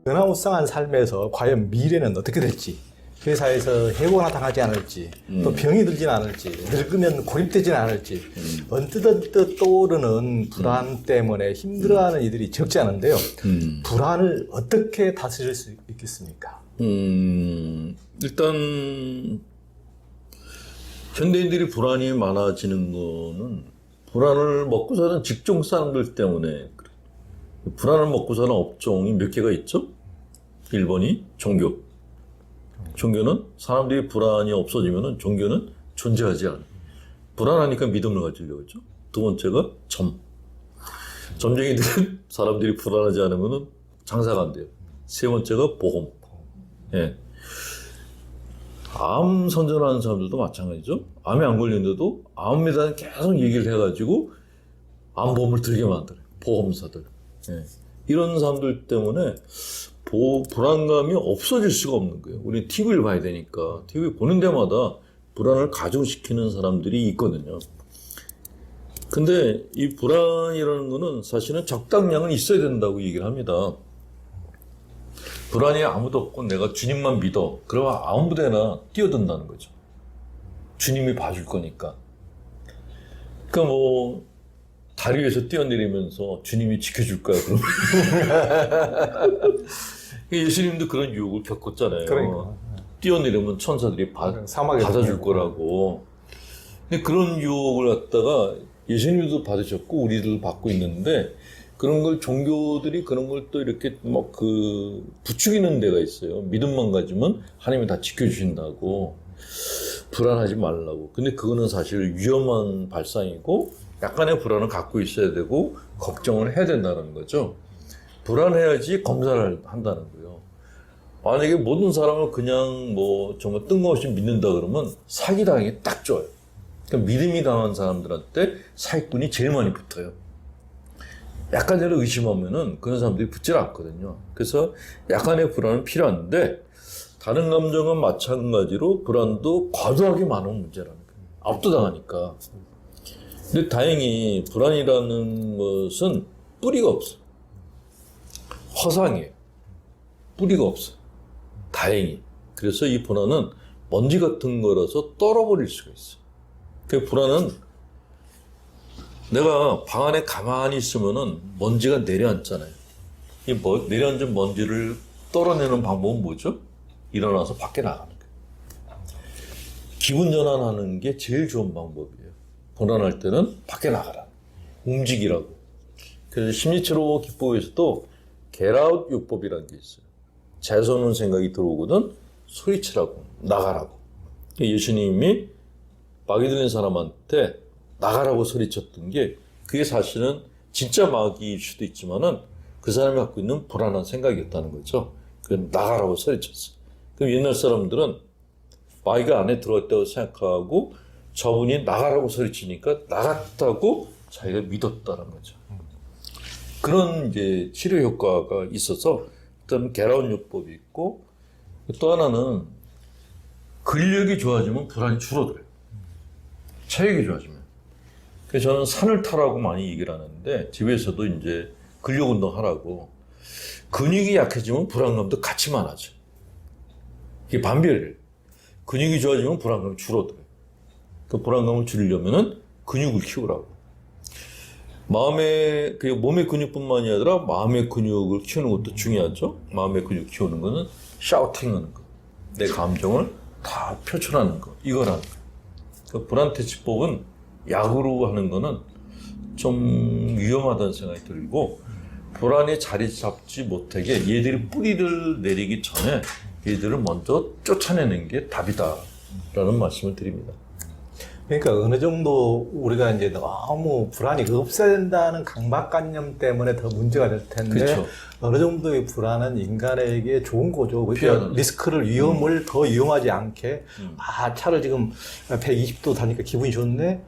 변화무쌍한 삶에서 과연 미래는 어떻게 될지, 회사에서 해고나 당하지 않을지, 또 병이 들진 않을지, 늙으면 고립되진 않을지, 언뜻 떠오르는 불안 때문에 힘들어하는 이들이 적지 않은데요. 불안을 어떻게 다스릴 수 있겠습니까? 일단 현대인들이 불안이 많아지는 거는 불안을 먹고 사는 직종 사람들 때문에 그래. 불안을 먹고 사는 업종이 몇 개가 있죠? 1번이 종교. 종교는 사람들이 불안이 없어지면 종교는 존재하지 않아요. 불안하니까 믿음을 가지려고 했죠. 두 번째가 점쟁이들은 사람들이 불안하지 않으면 장사가 안 돼요. 세 번째가 보험. 예. 암 선전하는 사람들도 마찬가지죠. 암에 안 걸렸는데도 암에 대한 계속 얘기를 해가지고 암보험을 들게 만들어요. 보험사들. 예. 이런 사람들 때문에 불안감이 없어질 수가 없는 거예요. 우리 TV를 봐야 되니까 TV 보는 데마다 불안을 가중시키는 사람들이 있거든요. 근데 이 불안이라는 거는 사실은 적당량은 있어야 된다고 얘기를 합니다. 불안이 아무도 없고 내가 주님만 믿어. 그러면 아무 데나 뛰어든다는 거죠. 주님이 봐줄 거니까. 그러니까 뭐 다리 위에서 뛰어내리면서 주님이 지켜줄 거야. 그러면 예수님도 그런 유혹을 겪었잖아요. 그러니까. 뛰어내리면 천사들이 사막에 받아줄 거라고. 근데 그런 유혹을 갖다가 예수님도 받으셨고 우리도 받고 있는데 그런 걸 종교들이 그런 걸 또 이렇게 부추기는 데가 있어요. 믿음만 가지면 하나님이 다 지켜주신다고. 불안하지 말라고. 근데 그거는 사실 위험한 발상이고 약간의 불안을 갖고 있어야 되고 걱정을 해야 된다는 거죠. 불안해야지 검사를 한다는 거예요. 만약에 모든 사람을 그냥 정말 뜬금없이 믿는다 그러면 사기당하기 딱 좋아요. 그러니까 믿음이 강한 사람들한테 사기꾼이 제일 많이 붙어요. 약간이라도 의심하면은 그런 사람들이 붙질 않거든요. 그래서 약간의 불안은 필요한데 다른 감정은 마찬가지로 불안도 과도하게 많은 문제라는 거예요. 압도당하니까. 근데 다행히 불안이라는 것은 뿌리가 없어요. 허상이에요. 뿌리가 없어요. 다행히. 그래서 이 불안은 먼지 같은 거라서 떨어버릴 수가 있어요. 그 불안은 내가 방 안에 가만히 있으면은 먼지가 내려앉잖아요. 이 내려앉은 먼지를 떨어내는 방법은 뭐죠? 일어나서 밖에 나가는 거예요. 기분 전환하는 게 제일 좋은 방법이에요. 불안할 때는 밖에 나가라. 움직이라고. 그래서 심리치료 기법에서도 겟아웃 요법이라는 게 있어요. 재수없는 생각이 들어오거든 소리치라고, 나가라고. 예수님이 마귀 들린 사람한테 나가라고 소리쳤던 게 그게 사실은 진짜 마귀일 수도 있지만은 그 사람이 갖고 있는 불안한 생각이었다는 거죠. 그 나가라고 소리쳤어요. 그럼 옛날 사람들은 마귀가 안에 들어왔다고 생각하고 저분이 나가라고 소리치니까 나갔다고 자기가 믿었다는 거죠. 그런 이제 치료 효과가 있어서 일단 겟아웃 요법이 있고 또 하나는 근력이 좋아지면 불안이 줄어들어요. 체력이 좋아지면. 그래서 저는 산을 타라고 많이 얘기를 하는데 집에서도 이제 근력 운동 하라고. 근육이 약해지면 불안감도 같이 많아져. 이게 반비례예요. 근육이 좋아지면 불안감이 줄어들어요. 그 불안감을 줄이려면은 근육을 키우라고. 몸의 근육뿐만이 아니라 마음의 근육을 키우는 것도 중요하죠. 마음의 근육 키우는 거는 샤우팅하는 거. 내 감정을 다 표출하는 거. 이거라는 거. 그 불안 퇴치법은 약으로 하는 거는 좀 위험하다는 생각이 들고 불안이 자리 잡지 못하게 얘들이 뿌리를 내리기 전에 얘들을 먼저 쫓아내는 게 답이다라는 말씀을 드립니다. 그러니까 어느 정도 우리가 이제 너무 불안이 없어야 된다는 강박관념 때문에 더 문제가 될 텐데 그렇죠. 어느 정도의 불안은 인간에게 좋은 거죠. 그러니까 리스크를 위험을 더 이용하지 않게 차를 지금 120도 다니까 기분이 좋네.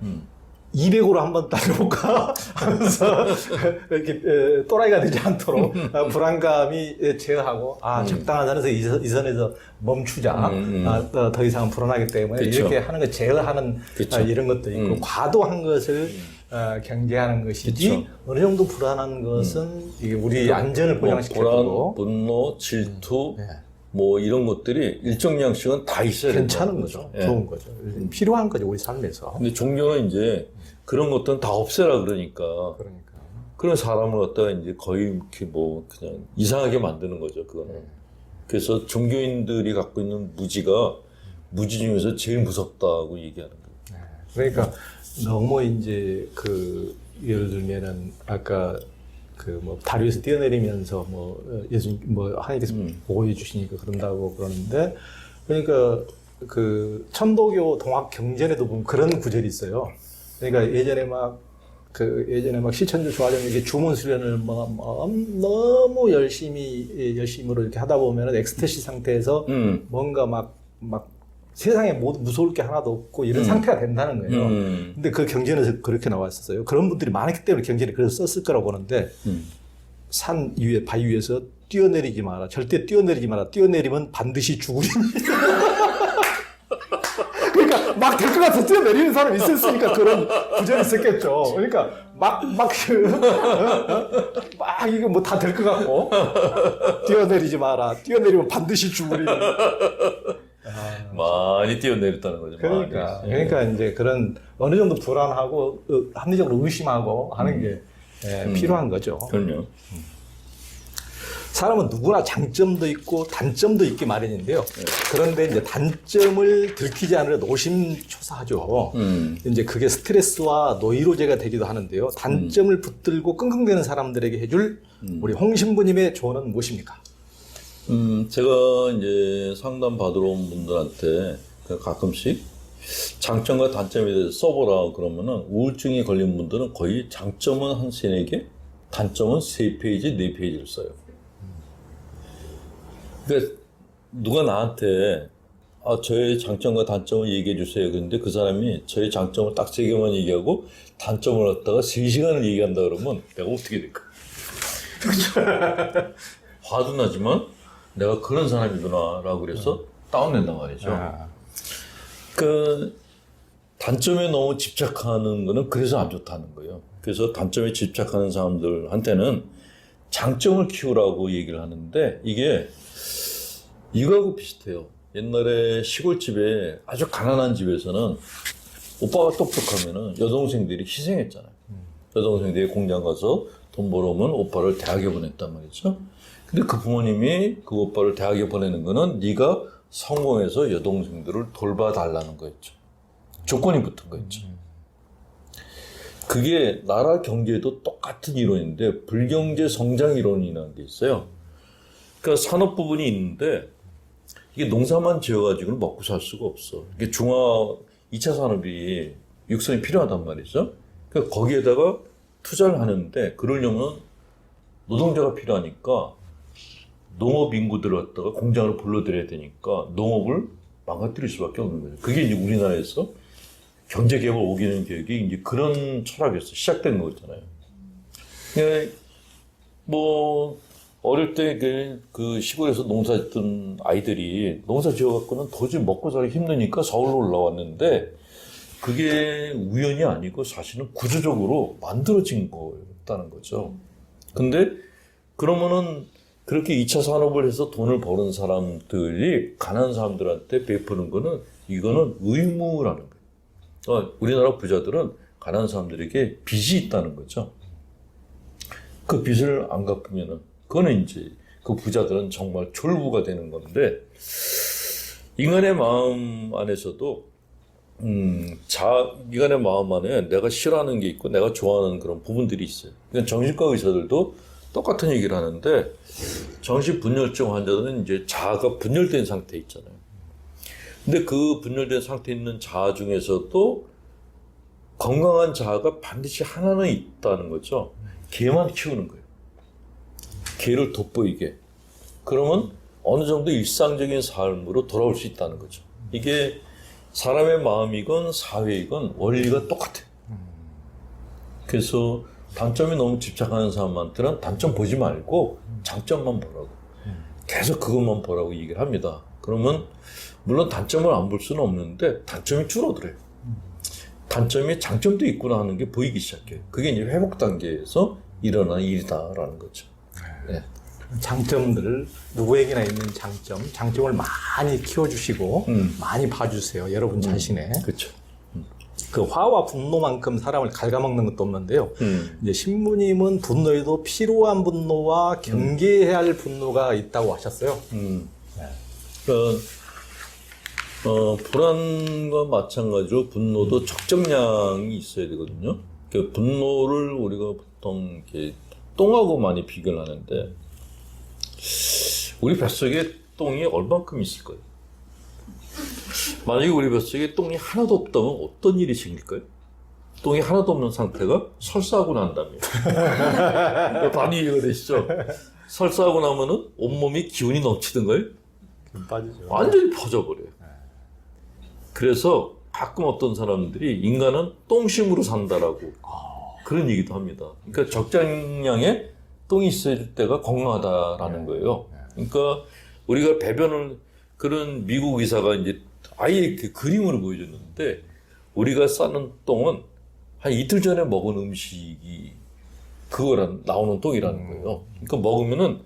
200으로 한번 달려볼까 하면서 이렇게 또라이가 되지 않도록 불안감이 제어하고 적당한 선에서 이 선에서 멈추자. 더 이상 불안하기 때문에 그쵸. 이렇게 하는 거 제어하는 그쵸. 이런 것도 있고 과도한 것을 경계하는 것이지 그쵸. 어느 정도 불안한 것은 이게 우리 안전을 불안, 보장시켜주고 분노, 질투, 네. 뭐 이런 것들이 일정 양식은 다 있어야 괜찮은 된다는 거죠. 예. 좋은 거죠. 필요한 거죠, 우리 삶에서. 근데 종교는 이제 그런 것들은 다 없애라 그러니까 그러니까. 그런 사람을 갖다가 이제 거의 이렇게 뭐 그냥 이상하게 만드는 거죠, 그거는. 그래서 종교인들이 갖고 있는 무지 중에서 제일 무섭다고 얘기하는 거예요. 그러니까 너무 이제 예를 들면은 아까 뭐 다리 위에서 뛰어내리면서 뭐 예수님 뭐 하나님께서 보호해 주시니까 그런다고 그러는데 그러니까 천도교 동학 경전에도 보면 그런 구절이 있어요. 그러니까 예전에 막 실천주 조화정 이렇게 주문 수련을 너무 열심으로 이렇게 하다 보면은 엑스태시 상태에서 뭔가 막 세상에 무서울 게 하나도 없고 이런 상태가 된다는 거예요. 근데 그 경전에서 그렇게 나왔었어요. 그런 분들이 많았기 때문에 경전에 그래서 썼을 거라고 보는데 산 위에 바위 위에서 뛰어내리지 마라. 절대 뛰어내리지 마라. 뛰어내리면 반드시 죽으리니. 그러니까 막 될 것 같아서 뛰어내리는 사람이 있었으니까 그런 구절이 있었겠죠. 그러니까 막 이거 뭐 다 될 것 같고 뛰어내리지 마라. 뛰어내리면 반드시 죽으리니. 많이 뛰어내렸다는 거죠. 그러니까 많이. 그러니까 이제 그런 어느 정도 불안하고 합리적으로 의심하고 하는 게 필요한 거죠. 그럼요. 사람은 누구나 장점도 있고 단점도 있기 마련인데요. 그런데 이제 단점을 들키지 않으려 노심초사하죠. 이제 그게 스트레스와 노이로제가 되기도 하는데요. 단점을 붙들고 끙끙대는 사람들에게 해줄 우리 홍 신부님의 조언은 무엇입니까? 제가 이제 상담 받으러 온 분들한테 가끔씩 장점과 단점에 대해서 써보라 그러면은 우울증이 걸린 분들은 거의 장점은 한 3-4개, 단점은 3페이지, 4페이지를 써요. 그러니까 누가 나한테 저의 장점과 단점을 얘기해 주세요. 그런데 그 사람이 저의 장점을 딱 3개만 얘기하고 단점을 갖다가 3시간을 얘기한다 그러면 내가 어떻게 될까? 화도 나지만 내가 그런 사람이구나 라고 그래서 다운된단 말이죠. 단점에 너무 집착하는 거는 그래서 안 좋다는 거예요. 그래서 단점에 집착하는 사람들한테는 장점을 키우라고 얘기를 하는데 이게 이거하고 비슷해요. 옛날에 시골집에 아주 가난한 집에서는 오빠가 똑똑하면은 여동생들이 희생했잖아요. 여동생들이 공장 가서 돈 벌어오면 오빠를 대학에 보냈단 말이죠. 근데 그 부모님이 그 오빠를 대학에 보내는 거는 네가 성공해서 여동생들을 돌봐달라는 거였죠. 조건이 붙은 거였죠. 그게 나라 경제도 똑같은 이론인데 불경제 성장 이론이라는 게 있어요. 그러니까 산업 부분이 있는데 이게 농사만 지어가지고는 먹고 살 수가 없어. 이게 2차 산업이 육성이 필요하단 말이죠. 그러니까 거기에다가 투자를 하는데 그러려면 노동자가 필요하니까 농업 인구들을 갖다가 공장을 불러들여야 되니까 농업을 망가뜨릴 수밖에 없는 거죠. 그게 이제 우리나라에서 경제개발 5개년 계획이 이제 그런 철학에서 시작된 거잖아요. 뭐, 어릴 때 그 시골에서 농사 짓던 아이들이 농사 지어갖고는 도저히 먹고 살기 힘드니까 서울로 올라왔는데 그게 우연이 아니고 사실은 구조적으로 만들어진 거였다는 거죠. 근데 그러면은 그렇게 2차 산업을 해서 돈을 버는 사람들이 가난한 사람들한테 베푸는 거는 이거는 의무라는 거예요. 그러니까 우리나라 부자들은 가난한 사람들에게 빚이 있다는 거죠. 그 빚을 안 갚으면은 그거는 이제 그 부자들은 정말 졸부가 되는 건데 인간의 마음 안에서도 인간의 마음 안에 내가 싫어하는 게 있고 내가 좋아하는 그런 부분들이 있어요. 그러니까 정신과 의사들도 똑같은 얘기를 하는데 정신분열증 환자들은 이제 자아가 분열된 상태에 있잖아요. 근데 그 분열된 상태에 있는 자아 중에서도 건강한 자아가 반드시 하나는 있다는 거죠. 걔만 키우는 거예요. 걔를 돋보이게. 그러면 어느 정도 일상적인 삶으로 돌아올 수 있다는 거죠. 이게 사람의 마음이건 사회이건 원리가 똑같아요. 그래서 단점에 너무 집착하는 사람한테는 단점 보지 말고 장점만 보라고. 계속 그것만 보라고 얘기를 합니다. 그러면 물론 단점을 안 볼 수는 없는데 단점이 줄어들어요. 단점이 장점도 있구나 하는 게 보이기 시작해요. 그게 이제 회복 단계에서 일어나는 일이다라는 거죠. 네. 장점들, 누구에게나 있는 장점을 많이 키워주시고 많이 봐주세요. 여러분 자신의. 그렇죠. 그 화와 분노만큼 사람을 ഘ아먹는 것도 없는데요. 이제 신부님은 분노에도 필요한 분노와 경계해야 할 분노가 있다고 하셨어요. 그러니까 불안과 마찬가지로 분노도 적정량이 있어야 되거든요. 그 분노를 우리가 보통 이렇게 똥하고 많이 비교를 하는데 우리 뱃속에 똥이 얼만큼 있을 거예요? 만약에 우리 뱃속에 똥이 하나도 없다면 어떤 일이 생길까요? 똥이 하나도 없는 상태가 설사하고 난 다음에 많이 이해가 되시죠? 설사하고 나면은 온몸이 기운이 넘치던가요? 빠지죠. 완전히 퍼져버려요. 그래서 가끔 어떤 사람들이 인간은 똥심으로 산다라고 그런 얘기도 합니다. 그러니까 적정량의 똥이 있을 때가 건강하다라는 거예요. 그러니까 우리가 배변을 그런 미국 의사가 이제 아예 그 그림으로 보여줬는데 우리가 싸는 똥은 한 이틀 전에 먹은 음식이 그거란 나오는 똥이라는 거예요. 그러니까 먹으면은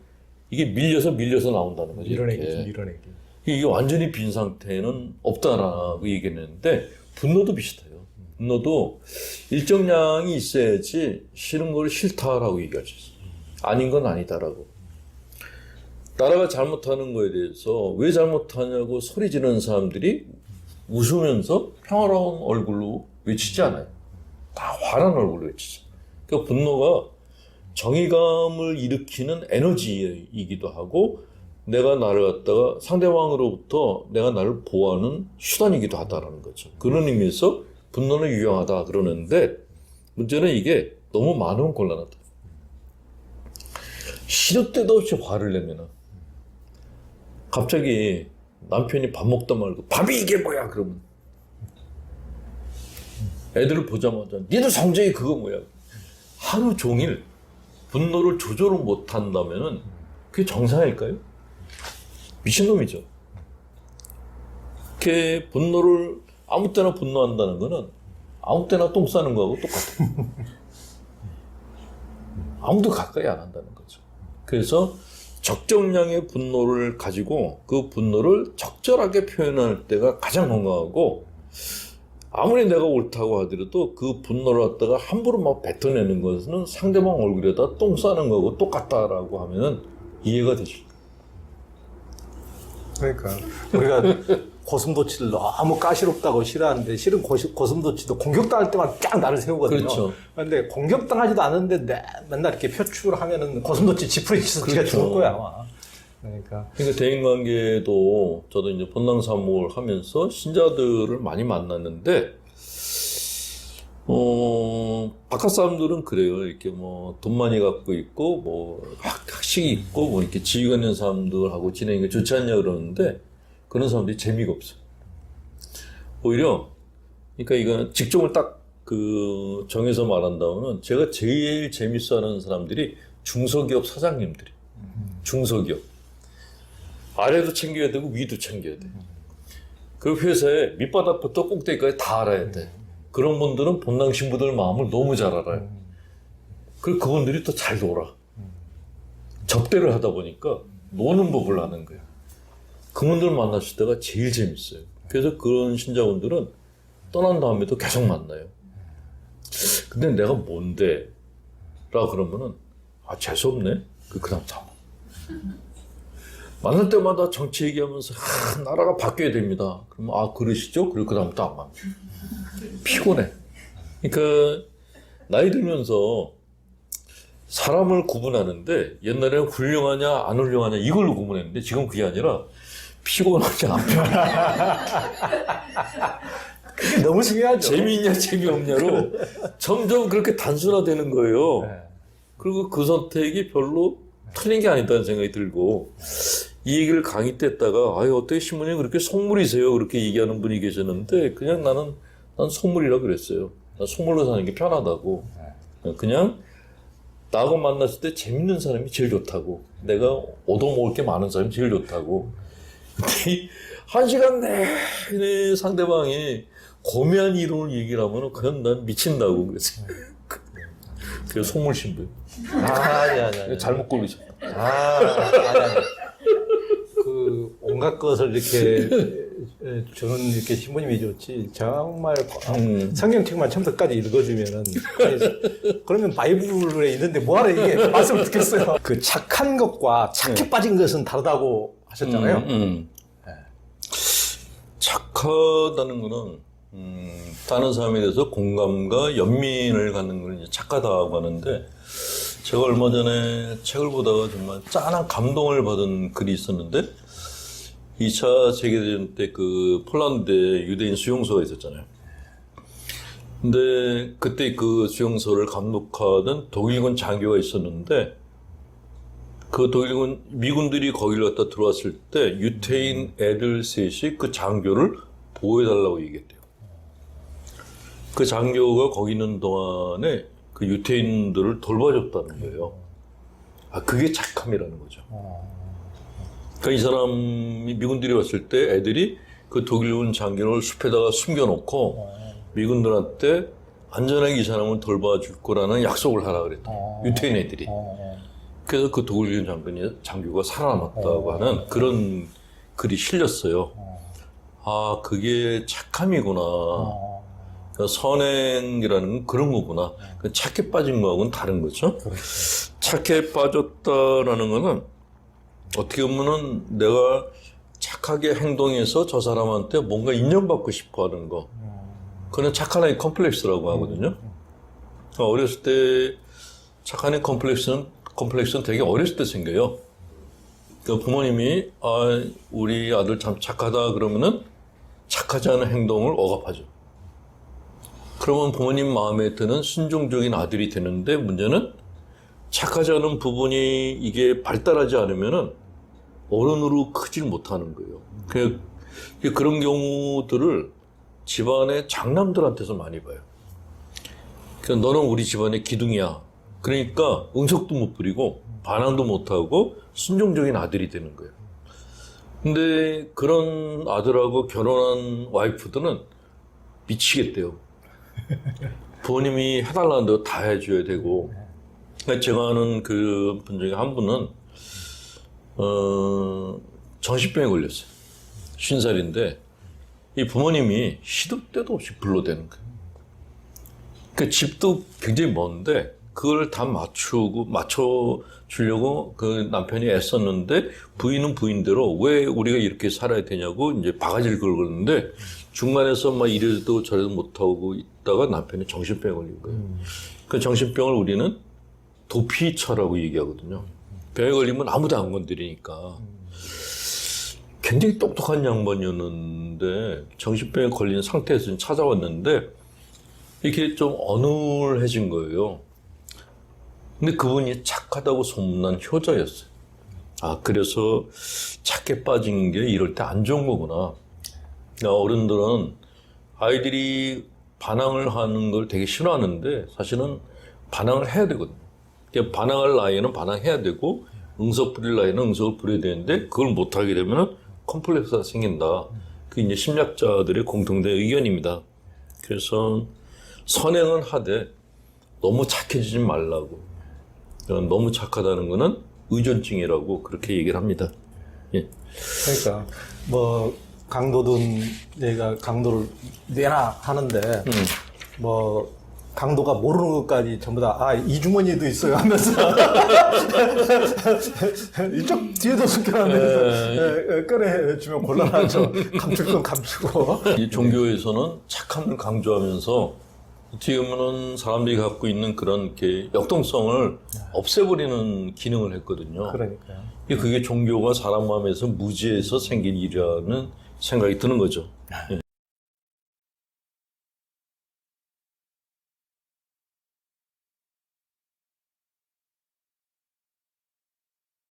이게 밀려서 나온다는 거죠. 밀어내기. 이게 완전히 빈 상태는 없다라고 얘기했는데 분노도 비슷해요. 분노도 일정량이 있어야지 싫은 걸 싫다라고 얘기하죠. 아닌 건 아니다라고. 나라가 잘못하는 거에 대해서 왜 잘못하냐고 소리 지르는 사람들이 웃으면서 평화로운 얼굴로 외치지 않아요. 다 화난 얼굴로 외치죠. 그러니까 분노가 정의감을 일으키는 에너지이기도 하고 내가 나를 갖다가 상대방으로부터 내가 나를 보호하는 수단이기도 하다라는 거죠. 그런 의미에서 분노는 유용하다 그러는데 문제는 이게 너무 많으면 곤란하다. 시도 때도 없이 화를 내면은 갑자기 남편이 밥 먹다 말고 밥이 이게 뭐야 그러면 애들을 보자마자 니들 성적이 그거 뭐야 하루 종일 분노를 조절을 못한다면은 그게 정상일까요? 미친놈이죠. 이렇게 분노를 아무 때나 분노한다는 거는 아무 때나 똥 싸는 거하고 똑같아요. 아무도 가까이 안 한다는 거죠. 그래서 적정량의 분노를 가지고 그 분노를 적절하게 표현할 때가 가장 건강하고 아무리 내가 옳다고 하더라도 그 분노를 갖다가 함부로 막 뱉어내는 것은 상대방 얼굴에다 똥 싸는 거하고 똑같다라고 하면은 이해가 되실 거예요. 그러니까 우리가 고슴도치를 너무 까시롭다고 싫어하는데 실은 고슴도치도 공격당할 때만 쫙 나를 세우거든요. 그렇죠. 그런데 공격당하지도 않는데 맨날 이렇게 표출하면은 고슴도치 지푸리 치서 그렇죠. 죽을 거야 아마. 그러니까 대인관계도 저도 이제 본당사목을 하면서 신자들을 많이 만났는데 바깥 사람들은 그래요. 이렇게 뭐 돈 많이 갖고 있고 뭐 학식이 있고 뭐 이렇게 지위가 있는 사람들하고 지내는 게 좋지 않냐 그러는데 그런 사람들이 재미가 없어요. 오히려 그러니까 이건 직종을 딱 그 정해서 말한다면은 제가 제일 재밌어하는 사람들이 중소기업 사장님들이 중소기업 아래도 챙겨야 되고 위도 챙겨야 돼. 그 회사의 밑바닥부터 꼭대기까지 다 알아야 돼. 그런 분들은 본당 신부들 마음을 너무 잘 알아요. 그리고 그분들이 또 잘 놀아. 접대를 하다 보니까 노는 법을 아는 거예요. 그분들 만났을 때가 제일 재밌어요. 그래서 그런 신자분들은 떠난 다음에도 계속 만나요. 근데 내가 뭔데? 라 그러면은 재수없네? 그 다음 잡아. 만날 때마다 정치 얘기하면서 나라가 바뀌어야 됩니다. 그러면 그러시죠? 그리고 그 다음부터 안 만나. 피곤해. 그러니까 나이 들면서 사람을 구분하는데 옛날에는 훌륭하냐 안 훌륭하냐 이걸로 구분했는데 지금 그게 아니라 피곤하냐 안 피곤하냐 그게 너무 중요하죠. 재미있냐 재미없냐로 점점 그렇게 단순화되는 거예요. 그리고 그 선택이 별로 틀린 게 아니다는 생각이 들고 이 얘기를 강의 때 했다가 어떻게 신부님 그렇게 속물이세요 그렇게 얘기하는 분이 계셨는데 그냥 난 속물이라 그랬어요. 난 속물로 사는 게 편하다고. 그냥 나하고 만났을 때 재밌는 사람이 제일 좋다고. 내가 얻어먹을 게 많은 사람이 제일 좋다고. 근데 한 시간 내내 상대방이 고매한 이론을 얘기를 하면 그냥 난 미친다고 그랬어요. 그래서 속물신부. 아니. 잘못 고르셨다. 아니. 그 온갖 것을 이렇게 주는 이렇게 신부님이 좋지. 정말 성경책만 처음부터까지 읽어주면은 그러면 바이블에 있는데 뭐하러 이게 말씀을 듣겠어요. 그 착한 것과 착해 빠진 것은 다르다고 하셨잖아요. 네. 착하다는 거는 다른 사람에 대해서 공감과 연민을 갖는 걸 이제 착하다고 하는데, 제가 얼마 전에 책을 보다가 정말 짠한 감동을 받은 글이 있었는데, 2차 세계대전 때 그 폴란드에 유대인 수용소가 있었잖아요. 근데 그때 그 수용소를 감독하던 독일군 장교가 있었는데, 그 독일군 미군들이 거기를 갖다 들어왔을 때 유태인 애들 셋이 그 장교를 보호해달라고 얘기했대요. 그 장교가 거기 있는 동안에 그 유태인들을 돌봐줬다는 거예요. 아, 그게 착함이라는 거죠. 그러니까 이 사람이 미군들이 왔을 때 애들이 그 독일군 장교를 숲에다가 숨겨놓고 미군들한테 안전하게 이 사람을 돌봐줄 거라는 약속을 하라 그랬다. 유태인 애들이. 그래서 그 독일군 장교가 살아남았다고 하는 그런 글이 실렸어요. 아, 그게 착함이구나. 그러니까 선행이라는 건 그런 거구나. 착해 빠진 거하고는 다른 거죠. 착해 빠졌다라는 거는 어떻게 보면은 내가 착하게 행동해서 저 사람한테 뭔가 인정받고 싶어 하는 거. 그건 착한 아이 컴플렉스라고 하거든요. 그러니까 어렸을 때 착한 아이 컴플렉스는 되게 어렸을 때 생겨요. 그러니까 부모님이 우리 아들 참 착하다 그러면은 착하지 않은 행동을 억압하죠. 그러면 부모님 마음에 드는 순종적인 아들이 되는데, 문제는 착하지 않은 부분이 이게 발달하지 않으면은 어른으로 크질 못하는 거예요. 그런 경우들을 집안의 장남들한테서 많이 봐요. 그러니까 너는 우리 집안의 기둥이야. 그러니까 응석도 못 부리고 반항도 못하고 순종적인 아들이 되는 거예요. 근데 그런 아들하고 결혼한 와이프들은 미치겠대요. 부모님이 해달라는 대로 다 해줘야 되고. 제가 아는 그 분 중에 한 분은 정신병에 걸렸어요. 50살인데 이 부모님이 시도 때도 없이 불러대는 거예요. 그 집도 굉장히 먼데 그걸 다 맞춰주려고 그 남편이 애썼는데, 부인은 부인대로 왜 우리가 이렇게 살아야 되냐고 이제 바가지를 긁었는데, 중간에서 막 이래도 저래도 못하고 있다가 남편이 정신병에 걸린 거예요. 그 정신병을 우리는 도피처라고 얘기하거든요. 병에 걸리면 아무도 안 건드리니까. 굉장히 똑똑한 양반이었는데 정신병에 걸린 상태에서 찾아왔는데 이렇게 좀 어눌해진 거예요. 근데 그분이 착하다고 소문난 효자였어요. 아, 그래서 착해 빠진 게 이럴 때 안 좋은 거구나. 그러니까 어른들은 아이들이 반항을 하는 걸 되게 싫어하는데 사실은 반항을 해야 되거든요. 그러니까 반항할 나이에는 반항해야 되고 응석 부릴 나이에는 응석을 부려야 되는데, 그걸 못하게 되면 컴플렉스가 생긴다. 그게 이제 심리학자들의 공통된 의견입니다. 그래서 선행은 하되 너무 착해지지 말라고. 너무 착하다는 거는 의존증이라고 그렇게 얘기를 합니다. 예. 그러니까 뭐 강도든 내가 강도를 내놔 하는데 뭐 강도가 모르는 것까지 전부 다 이 주머니에도 있어요 하면서 이쪽 뒤에도 숨겨놨는데 꺼내주면 곤란하죠. 감출 건 감추고. 이 종교에서는 착함을 강조하면서 어떻게 보면은 사람들이 갖고 있는 그런 이렇게 역동성을 없애버리는 기능을 했거든요. 그러니까요. 그게 종교가 사람 마음에서 무지해서 생긴 일이라는 생각이 드는 거죠. 예.